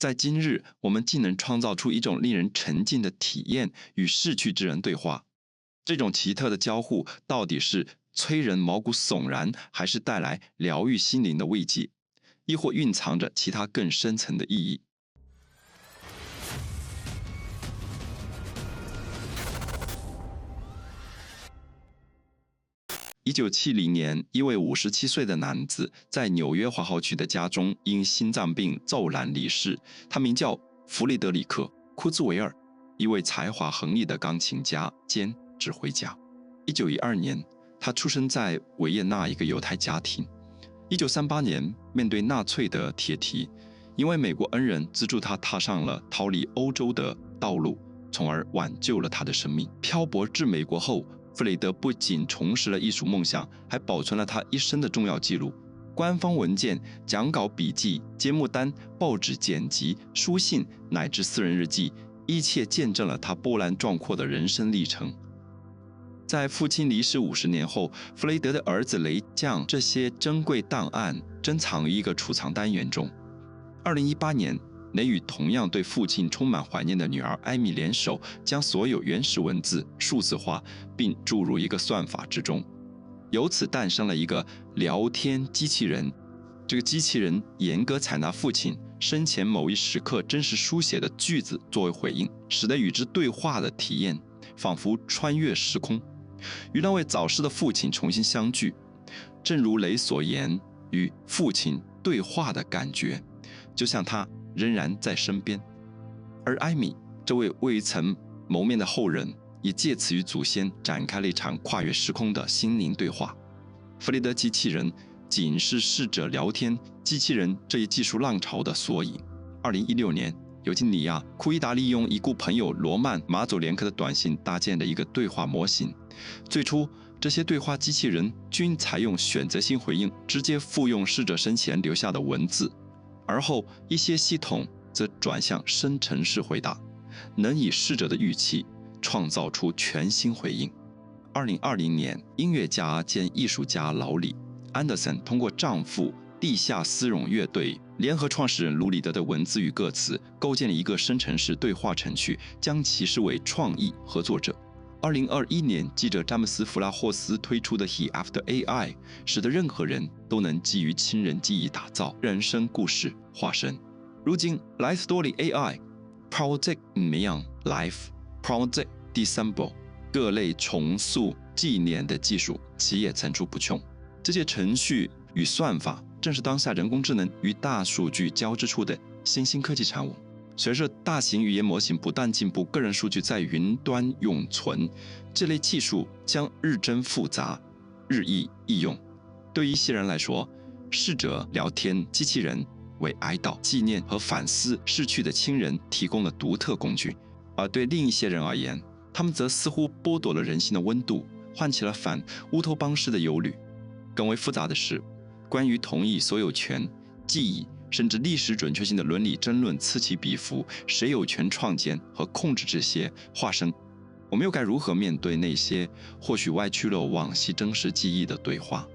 在今日，我们既能创造出一种令人沉浸的体验与逝去之人对话，这种奇特的交互到底是催人毛骨悚然，还是带来疗愈心灵的慰藉，亦或蕴藏着其他更深层的意义？1970年，一位57岁的男子在纽约华豪区的家中因心脏病骤然离世。他名叫弗雷德里克·库兹维尔，一位才华横溢的钢琴家兼指挥家。1912年，他出生在维也纳一个犹太家庭。1938年，面对纳粹的铁蹄，因为美国恩人资助他踏上了逃离欧洲的道路，从而挽救了他的生命。漂泊至美国后，弗雷德不仅重拾了艺术梦想，还保存了他一生的重要记录。官方文件、讲稿笔记、节目单、报纸剪辑、书信乃至私人日记，一切见证了他波澜壮阔的人生历程。在父亲离世50年后，弗雷德的儿子雷将这些珍贵档案珍藏于一个储藏单元中。2018年，雷与同样对父亲充满怀念的女儿艾米联手，将所有原始文字数字化，并注入一个算法之中，由此诞生了一个聊天机器人。这个机器人严格采纳父亲生前某一时刻真实书写的句子作为回应，使得与之对话的体验仿佛穿越时空，与那位早逝的父亲重新相聚。正如雷所言，与父亲对话的感觉，就像他仍然在身边。而艾米这位未曾谋面的后人，也借此与祖先展开了一场跨越时空的心灵对话。弗雷德机器人仅是逝者聊天机器人这一技术浪潮的缩影。2016年，尤金尼亚·库伊达利用已故朋友罗曼·马佐连科的短信搭建的一个对话模型。最初，这些对话机器人均采用选择性回应，直接复用逝者生前留下的文字，而后一些系统则转向生成式回答，能以逝者的语气创造出全新回应。2020年，音乐家兼艺术家劳里·安德森通过丈夫地下丝绒乐队联合创始人卢里德的文字与歌词，构建了一个生成式对话程序，将其视为创意合作者。2021年，记者詹姆斯·弗拉霍斯推出的 He After AI， 使得任何人都能基于亲人记忆打造人生故事化身。如今 Life Story AI、Project Neon Life、Project December 各类重塑纪念的技术，其也层出不穷。这些程序与算法，正是当下人工智能与大数据交织出的新兴科技产物。随着大型语言模型不断进步，个人数据在云端永存，这类技术将日臻复杂，日益易用。对于一些人来说，逝者聊天机器人为哀悼、纪念和反思逝去的亲人提供了独特工具，而对另一些人而言，他们则似乎剥夺了人性的温度，唤起了反乌托邦式的忧虑。更为复杂的是，关于同意所有权、记忆甚至历史准确性的伦理争论此起彼伏，谁有权创建和控制这些化身？我们又该如何面对那些或许歪曲了往昔真实记忆的对话？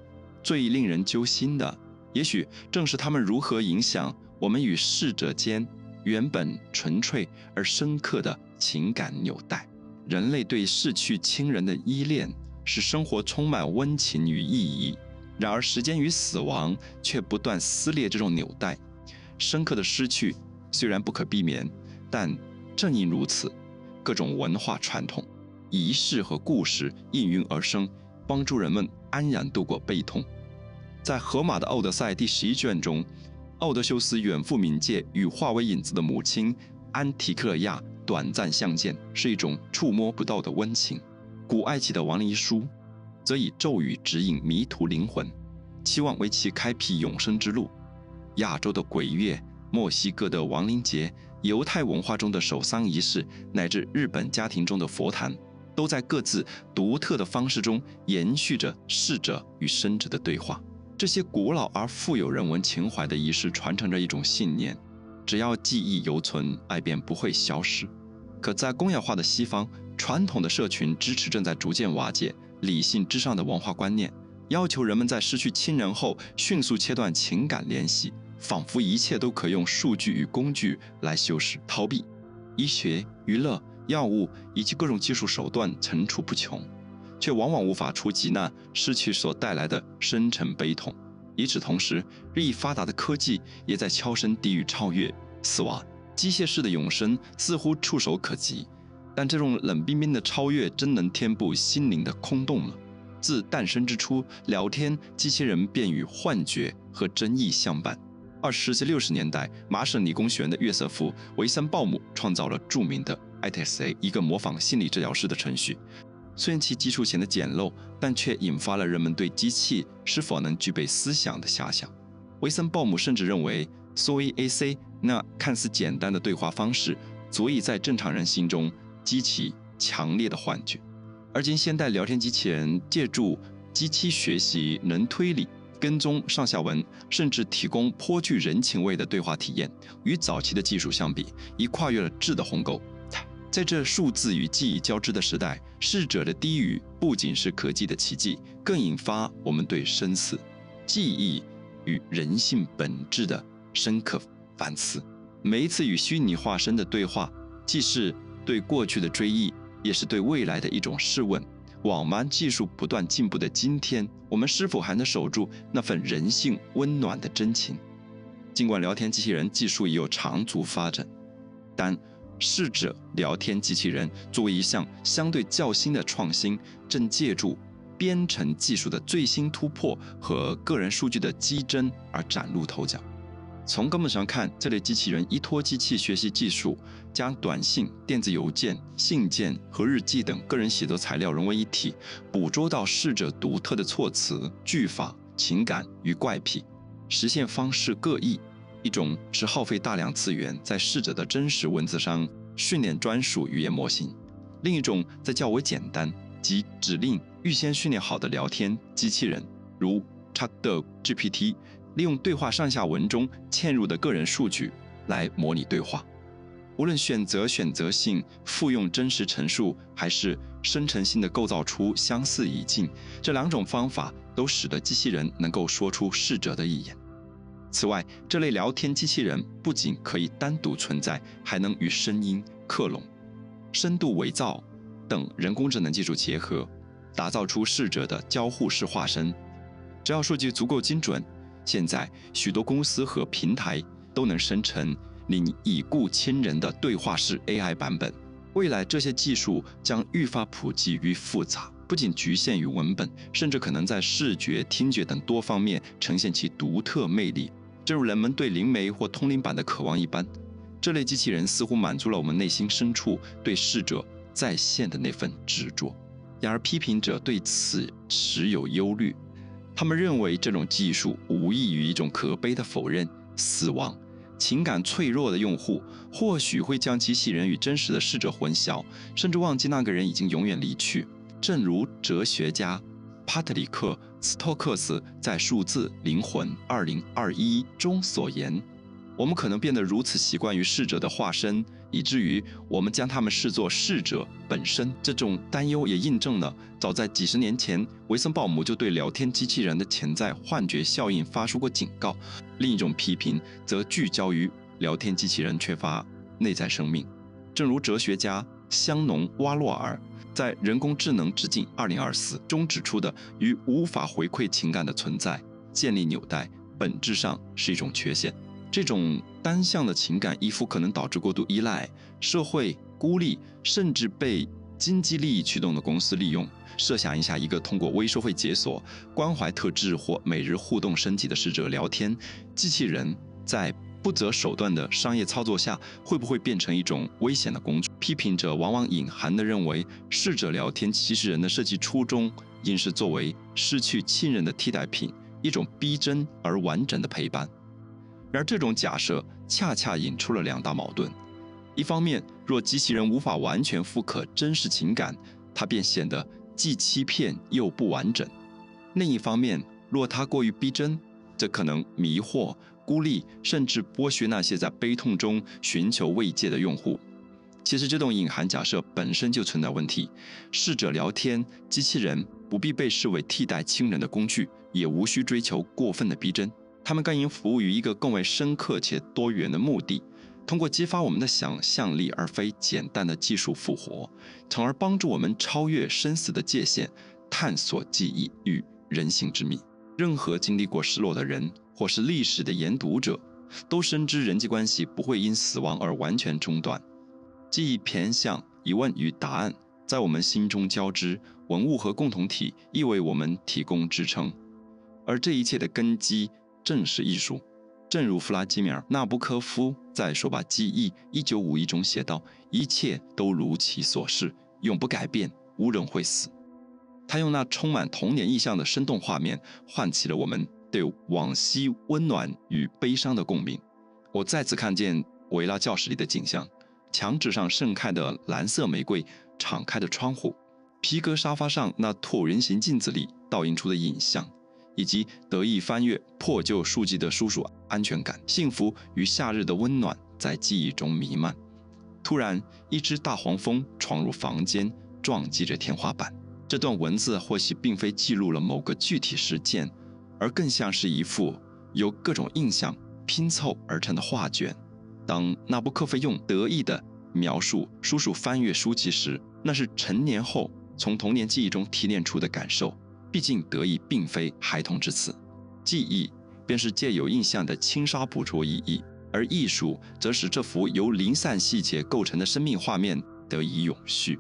最令人揪心的，也许正是他们如何影响我们与逝者间原本纯粹而深刻的情感纽带。人类对逝去亲人的依恋，使生活充满温情与意义。然而，时间与死亡却不断撕裂这种纽带。深刻的失去虽然不可避免，但正因如此，各种文化传统、仪式和故事应运而生，帮助人们安然度过悲痛。在荷马的《奥德赛》第11卷中，奥德修斯远赴冥界与化为影子的母亲安提克勒亚短暂相见，是一种触摸不到的温情。古埃及的亡灵书则以咒语指引迷途灵魂，期望为其开辟永生之路。亚洲的鬼月、墨西哥的亡灵节、犹太文化中的守丧仪式，乃至日本家庭中的佛坛，都在各自独特的方式中延续着逝者与生者的对话。这些古老而富有人文情怀的仪式传承着一种信念：只要记忆犹存，爱便不会消失。可在工业化的西方，传统的社群支持正在逐渐瓦解，理性至上的文化观念要求人们在失去亲人后迅速切断情感联系，仿佛一切都可用数据与工具来修饰、逃避。医学、娱乐、药物以及各种技术手段层出不穷，却往往无法除急难失去所带来的深沉悲痛。与此同时，日益发达的科技也在悄声低语超越死亡。机械式的永生似乎触手可及，但这种冷冰冰的超越真能填补心灵的空洞吗？自诞生之初，聊天机器人便与幻觉和争议相伴。20世纪60年代，麻省理工学院的约瑟夫·维森鲍姆创造了著名的 ITSA， 一个模仿心理治疗师的程序。虽然其技术显得简陋，但却引发了人们对机器是否能具备思想的遐想。维森鲍姆甚至认为，所谓 AC 那看似简单的对话方式，足以在正常人心中激起强烈的幻觉。而今现代聊天机器人借助机器学习，能推理、跟踪上下文，甚至提供颇具人情味的对话体验，与早期的技术相比，已跨越了质的鸿沟。在这数字与记忆交织的时代，逝者的低语不仅是科技的奇迹，更引发我们对生死、记忆与人性本质的深刻反思。每一次与虚拟化身的对话，既是对过去的追忆，也是对未来的一种试问。网蛮技术不断进步的今天，我们是否还能守住那份人性温暖的真情？尽管聊天机器人技术已有长足发展，但逝者聊天机器人作为一项相对较新的创新，正借助编程技术的最新突破和个人数据的激增而崭露头角。从根本上看，这类机器人依托机器学习技术，将短信、电子邮件、信件和日记等个人写作材料融为一体，捕捉到逝者独特的措辞、句法、情感与怪癖，实现方式各异。一种是耗费大量资源在逝者的真实文字上训练专属语言模型，另一种在较为简单及指令预先训练好的聊天机器人，如 ChatGPT， 利用对话上下文中嵌入的个人数据来模拟对话。无论选择性复用真实陈述，还是生成性的构造出相似语境，这两种方法都使得机器人能够说出逝者的意言。此外，这类聊天机器人不仅可以单独存在，还能与声音、克隆、深度伪造等人工智能技术结合，打造出逝者的交互式化身。只要数据足够精准，现在许多公司和平台都能生成令已故亲人的对话式 AI 版本。未来这些技术将愈发普及与复杂，不仅局限于文本，甚至可能在视觉、听觉等多方面呈现其独特魅力。正如人们对灵媒或通灵板的渴望一般，这类机器人似乎满足了我们内心深处对逝者再现的那份执着。然而，批评者对此持有忧虑，他们认为这种技术无异于一种可悲的否认。死亡、情感脆弱的用户或许会将机器人与真实的逝者混淆，甚至忘记那个人已经永远离去。正如哲学家帕特里克·斯托克斯在《数字灵魂2021》中所言，我们可能变得如此习惯于逝者的化身，以至于我们将他们视作逝者本身。这种担忧也印证了早在几十年前，维森鲍姆就对聊天机器人的潜在幻觉效应发出过警告。另一种批评则聚焦于聊天机器人缺乏内在生命。正如哲学家香农·瓦洛尔在《人工智能致敬2024》中指出的，与无法回馈情感的存在建立纽带，本质上是一种缺陷。这种单向的情感依附可能导致过度依赖、社会孤立，甚至被经济利益驱动的公司利用。设想一下，一个通过微收费解锁、关怀特质或每日互动升级的逝者聊天机器人，在不择手段的商业操作下，会不会变成一种危险的工具？批评者往往隐含地认为，逝者聊天机器人的设计初衷应是作为失去亲人的替代品，一种逼真而完整的陪伴。然而，这种假设恰恰引出了两大矛盾：一方面，若机器人无法完全复刻真实情感，它便显得既欺骗又不完整；另一方面，若它过于逼真，这可能迷惑、孤立，甚至剥削那些在悲痛中寻求慰藉的用户。其实，这种隐含假设本身就存在问题。逝者聊天机器人不必被视为替代亲人的工具，也无需追求过分的逼真。它们更应服务于一个更为深刻且多元的目的，通过激发我们的想象力，而非简单的技术复活，从而帮助我们超越生死的界限，探索记忆与人性之谜。任何经历过失落的人，或是历史的研读者，都深知人际关系不会因死亡而完全中断。记忆偏向、疑问与答案在我们心中交织，文物和共同体亦为我们提供支撑。而这一切的根基正是艺术。正如弗拉基米尔·纳布科夫在《说吧，记忆》1951中写道：“一切都如其所是，永不改变，无人会死。”他用那充满童年意象的生动画面，唤起了我们对往昔温暖与悲伤的共鸣。我再次看见维拉教室里的景象：墙纸上盛开的蓝色玫瑰，敞开的窗户，皮革沙发上那椭圆形镜子里倒映出的影像，以及得意翻阅破旧书籍的叔叔安全感、幸福与夏日的温暖在记忆中弥漫。突然，一只大黄蜂闯入房间，撞击着天花板。这段文字或许并非记录了某个具体事件，而更像是一幅由各种印象拼凑而成的画卷。当纳布科夫用得意地描述叔叔翻阅书籍时，那是成年后从童年记忆中提炼出的感受。毕竟得意并非孩童之词，记忆便是借有印象的轻纱捕捉意义，而艺术则使这幅由零散细节构成的生命画面得以永续。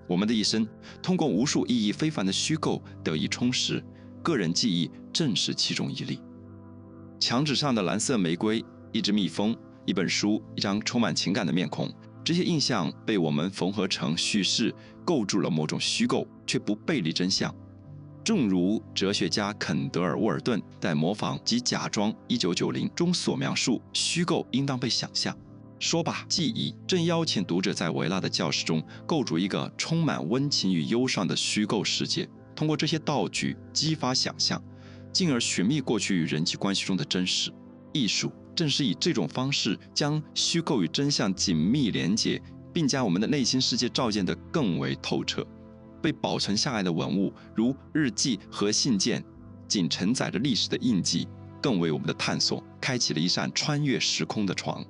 我们的一生通过无数意义非凡的虚构得以充实，个人记忆正是其中一例。墙纸上的蓝色玫瑰，一只蜜蜂，一本书，一张充满情感的面孔，这些印象被我们缝合成叙事，构筑了某种虚构，却不背离真相。正如哲学家肯德尔·沃尔顿在《模仿及假装》1990中所描述，虚构应当被想象。说吧，记忆正邀请读者在维拉的教室中构筑一个充满温情与忧伤的虚构世界，通过这些道具激发想象，进而寻觅过去与人际关系中的真实。艺术正是以这种方式将虚构与真相紧密连结，并将我们的内心世界照见得更为透彻。被保存下来的文物，如日记和信件，仅承载着历史的印记，更为我们的探索开启了一扇穿越时空的窗。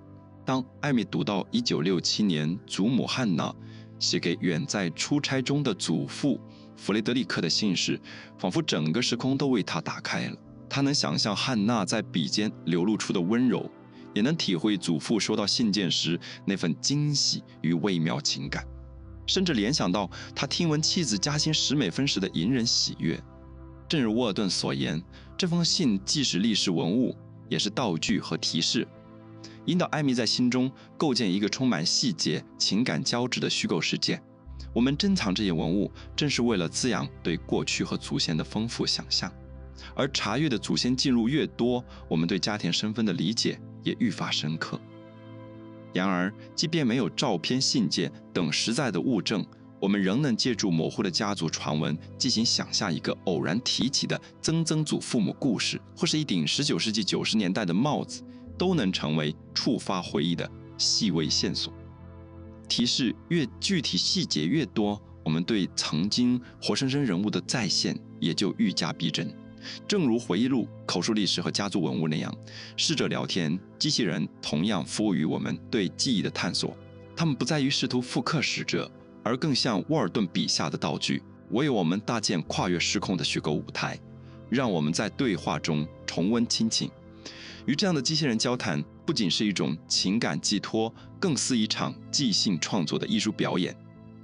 当艾米读到1967年祖母汉娜写给远在出差中的祖父弗雷德里克的信时，仿佛整个时空都为他打开了。他能想象汉娜在笔尖流露出的温柔，也能体会祖父收到信件时那份惊喜与微妙情感，甚至联想到他听闻妻子加薪10美分时的隐忍喜悦。正如沃尔顿所言，这封信既是历史文物，也是道具和提示，引导艾米在心中构建一个充满细节、情感交织的虚构世界。我们珍藏这些文物，正是为了滋养对过去和祖先的丰富想象。而查阅的祖先记录越多，我们对家庭身份的理解也愈发深刻。然而，即便没有照片、信件等实在的物证，我们仍能借助模糊的家族传闻进行想象，一个偶然提起的曾曾祖父母故事，或是一顶19世纪90年代的帽子，都能成为触发回忆的细微线索。提示越具体，细节越多，我们对曾经活生生人物的再现也就愈加逼真。正如回忆录、口述历史和家族文物那样，逝者聊天机器人同样服务于我们对记忆的探索。它们不在于试图复刻逝者，而更像沃尔顿笔下的道具，为我们搭建跨越时空的虚构舞台，让我们在对话中重温亲情。与这样的机器人交谈，不仅是一种情感寄托，更似一场即兴创作的艺术表演。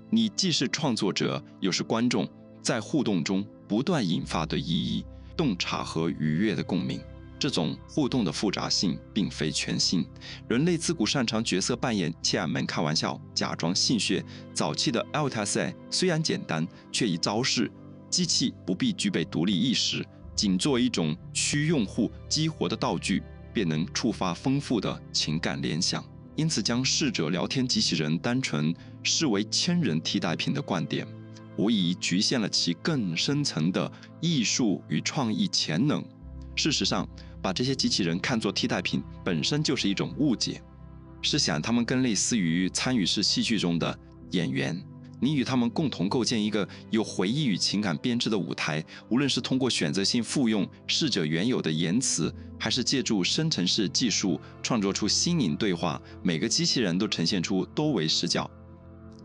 你既是创作者，又是观众，在互动中不断引发对意义、洞察和愉悦的共鸣。这种互动的复杂性并非全新，人类自古擅长角色扮演、切耳门开玩笑、假装戏谑。早期的 Altair 虽然简单，却已昭示机器不必具备独立意识，仅作为一种驱用户激活的道具，便能触发丰富的情感联想。因此，将逝者聊天机器人单纯视为千人替代品的观点，无疑局限了其更深层的艺术与创意潜能。事实上，把这些机器人看作替代品本身就是一种误解。试想，他们更类似于参与式戏剧中的演员，你与他们共同构建一个有回忆与情感编织的舞台，无论是通过选择性复用逝者原有的言辞，还是借助生成式技术创作出新颖对话，每个机器人都呈现出多维视角。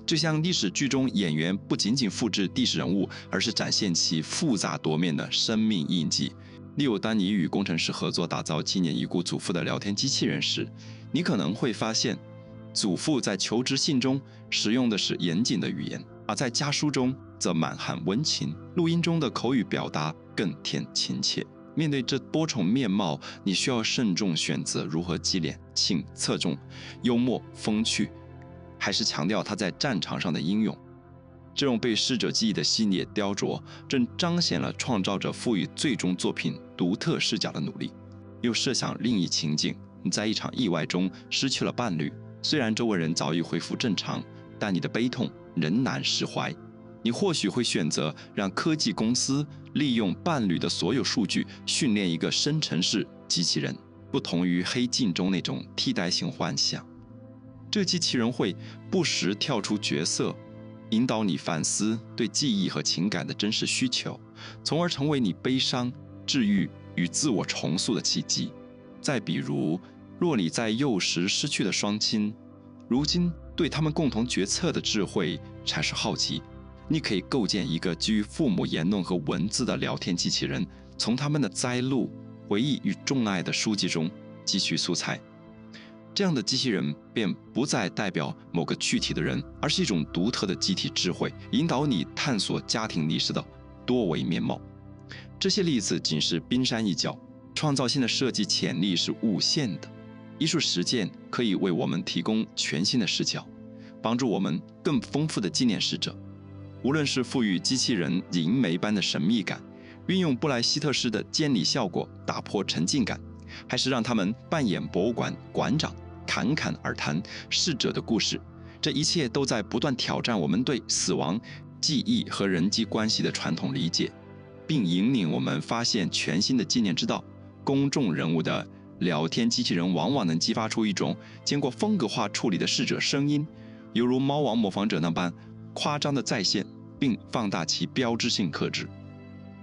就像历史剧中演员不仅仅复制历史人物，而是展现其复杂多面的生命印记。例如，当你与工程师合作打造纪念已故祖父的聊天机器人时，你可能会发现，祖父在求职信中使用的是严谨的语言，而在家书中则满含温情，录音中的口语表达更添亲切。面对这多重面貌，你需要慎重选择如何记敛，请侧重幽默风趣，还是强调他在战场上的英勇。这种被逝者记忆的细腻雕琢，正彰显了创造者赋予最终作品独特视角的努力。又设想另一情景，你在一场意外中失去了伴侣，虽然周围人早已恢复正常，但你的悲痛仍难释怀。你或许会选择让科技公司利用伴侣的所有数据训练一个生成式机器人，不同于黑镜中那种替代性幻想。这机器人会不时跳出角色，引导你反思对记忆和情感的真实需求，从而成为你悲伤、治愈与自我重塑的契机。再比如，若你在幼时失去了双亲，如今对他们共同决策的智慧产生好奇，你可以构建一个基于父母言论和文字的聊天机器人，从他们的摘录、回忆与钟爱的书籍中汲取素材。这样的机器人便不再代表某个具体的人，而是一种独特的集体智慧，引导你探索家庭历史的多维面貌。这些例子仅是冰山一角，创造性的设计潜力是无限的。艺术实践可以为我们提供全新的视角，帮助我们更丰富地纪念逝者。无论是赋予机器人银媒般的神秘感，运用布莱希特式的监理效果打破沉浸感，还是让他们扮演博物馆馆长，侃侃而谈逝者的故事，这一切都在不断挑战我们对死亡、记忆和人际关系的传统理解，并引领我们发现全新的纪念之道。公众人物的聊天机器人往往能激发出一种经过风格化处理的逝者声音，犹如猫王模仿者那般夸张的再现，并放大其标志性特质。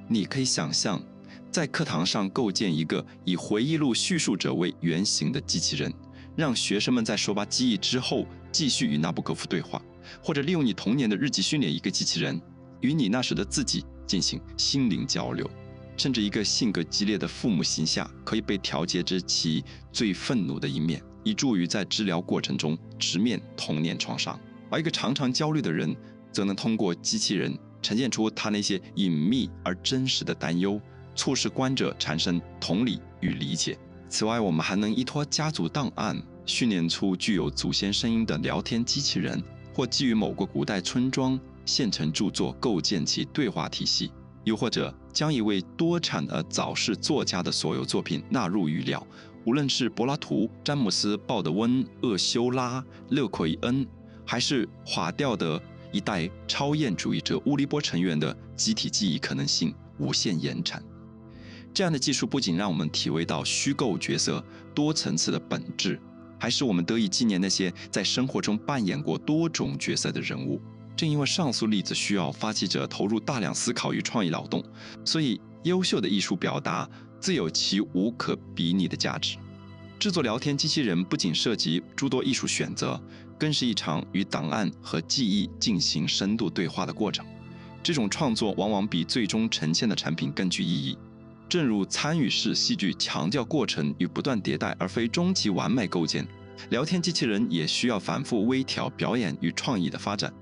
你可以想象，在课堂上构建一个以回忆录叙述者为原型的机器人，让学生们在手把记忆之后继续与纳布科夫对话，或者利用你童年的日记训练一个机器人，与你那时的自己进行心灵交流。甚至一个性格激烈的父母形象可以被调节至其最愤怒的一面，以助于在治疗过程中直面童年创伤。而一个常常焦虑的人则能通过机器人呈现出他那些隐秘而真实的担忧，促使观者产生同理与理解。此外，我们还能依托家族档案训练出具有祖先声音的聊天机器人，或基于某个古代村庄现成著作构建其对话体系，又或者将一位多产而早逝作家的所有作品纳入语料，无论是柏拉图、詹姆斯·鲍德温、厄修拉、勒奎恩，还是划掉的一代超验主义者乌利波成员的集体记忆可能性无限延展。这样的技术不仅让我们体味到虚构角色多层次的本质，还使我们得以纪念那些在生活中扮演过多种角色的人物。正因为上述例子需要发起者投入大量思考与创意劳动，所以优秀的艺术表达自有其无可比拟的价值。制作聊天机器人不仅涉及诸多艺术选择，更是一场与档案和记忆进行深度对话的过程。这种创作往往比最终呈现的产品更具意义。正如参与式戏剧强调过程与不断迭代，而非终极完美构建，聊天机器人也需要反复微调表演与创意的发展，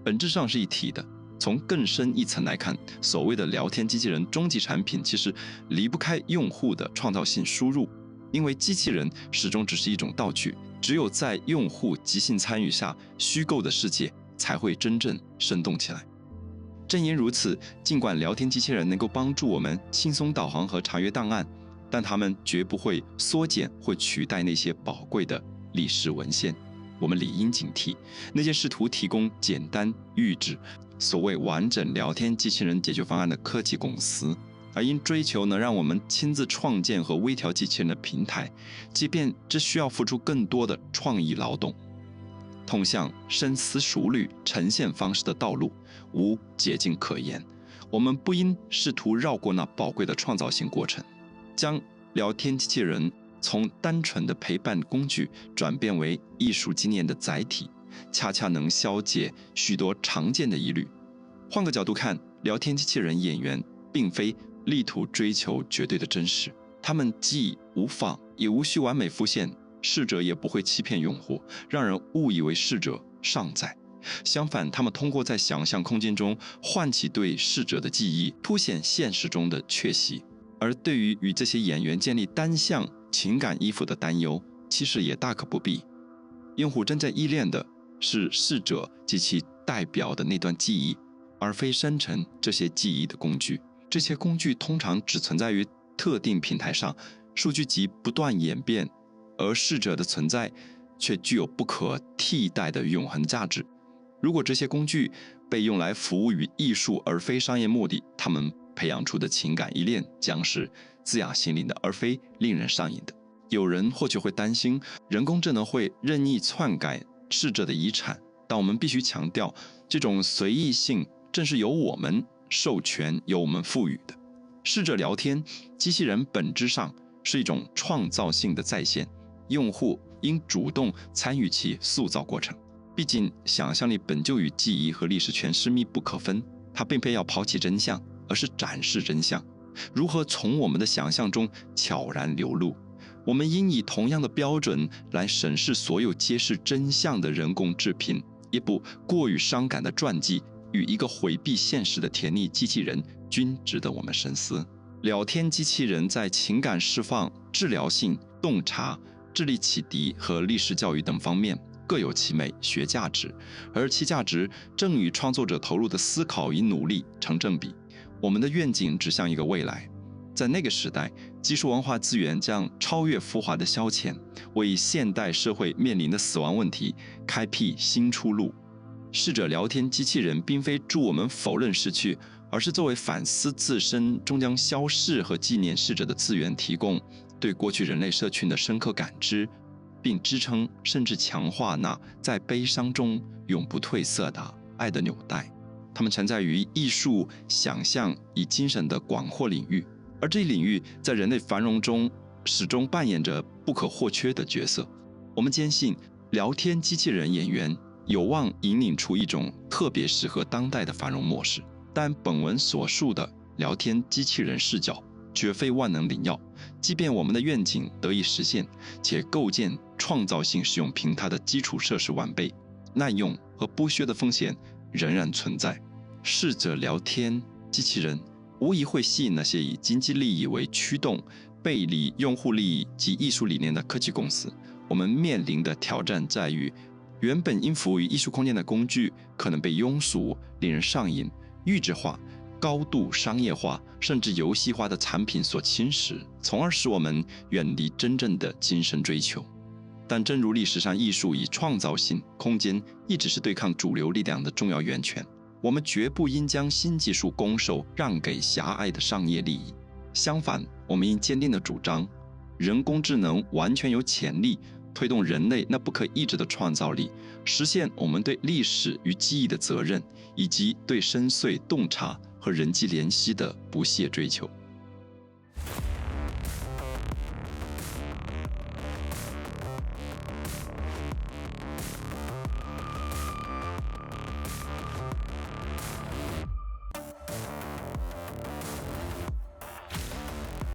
本质上是一体的。从更深一层来看，所谓的聊天机器人终极产品其实离不开用户的创造性输入，因为机器人始终只是一种道具，只有在用户即兴参与下，虚构的世界才会真正生动起来。正因如此，尽管聊天机器人能够帮助我们轻松导航和查阅档案，但它们绝不会缩减或取代那些宝贵的历史文献。我们理应警惕那些试图提供简单预制所谓完整聊天机器人解决方案的科技公司，而因追求能让我们亲自创建和微调机器人的平台，即便这需要付出更多的创意劳动。通向深思熟虑呈现方式的道路，无捷径可言。我们不应试图绕过那宝贵的创造性过程，将聊天机器人从单纯的陪伴工具转变为艺术经验的载体，恰恰能消解许多常见的疑虑。换个角度看，聊天机器人演员并非力图追求绝对的真实，他们既无仿也无需完美复现，适者也不会欺骗用户，让人误以为适者尚在。相反，他们通过在想象空间中唤起对逝者的记忆，凸显现实中的确息。而对于与这些演员建立单向情感依附的担忧，其实也大可不必。用户真正依恋的是逝者及其代表的那段记忆，而非生成这些记忆的工具。这些工具通常只存在于特定平台上，数据集不断演变，而逝者的存在却具有不可替代的永恒价值。如果这些工具被用来服务于艺术而非商业目的，他们培养出的情感依恋将是滋养心灵的，而非令人上瘾的。有人或许会担心人工智能会任意篡改逝者的遗产，但我们必须强调，这种随意性正是由我们授权、由我们赋予的。逝者聊天机器人本质上是一种创造性的再现，用户应主动参与其塑造过程。毕竟，想象力本就与记忆和历史权势密不可分，它并非要抛弃真相，而是展示真相，如何从我们的想象中悄然流露。我们应以同样的标准来审视所有揭示真相的人工制品。一部过于伤感的传记与一个回避现实的甜腻机器人均值得我们深思。聊天机器人在情感释放、治疗性、洞察、智力启迪和历史教育等方面各有其美学价值，而其价值正与创作者投入的思考与努力成正比。我们的愿景指向一个未来，在那个时代，技术文化资源将超越浮华的消遣，为现代社会面临的死亡问题开辟新出路。逝者聊天机器人并非助我们否认逝去，而是作为反思自身终将消逝和纪念逝者的资源，提供对过去人类社群的深刻感知，并支撑甚至强化那在悲伤中永不褪色的爱的纽带。它们存在于艺术、想象与精神的广阔领域，而这一领域在人类繁荣中始终扮演着不可或缺的角色。我们坚信，聊天机器人演员有望引领出一种特别适合当代的繁荣模式。但本文所述的聊天机器人视角绝非万能灵药，即便我们的愿景得以实现，且构建创造性使用平台的基础设施完备，滥用和剥削的风险仍然存在。逝者聊天机器人无疑会吸引那些以经济利益为驱动、背离用户利益及艺术理念的科技公司。我们面临的挑战在于，原本应服务于艺术空间的工具可能被庸俗、令人上瘾、预制化、高度商业化甚至游戏化的产品所侵蚀，从而使我们远离真正的精神追求。但正如历史上艺术与创造性空间一直是对抗主流力量的重要源泉，我们绝不应将新技术攻受让给狭隘的商业利益。相反，我们应坚定地主张，人工智能完全有潜力推动人类那不可抑制的创造力，实现我们对历史与记忆的责任，以及对深邃洞察和人际联系的不懈追求。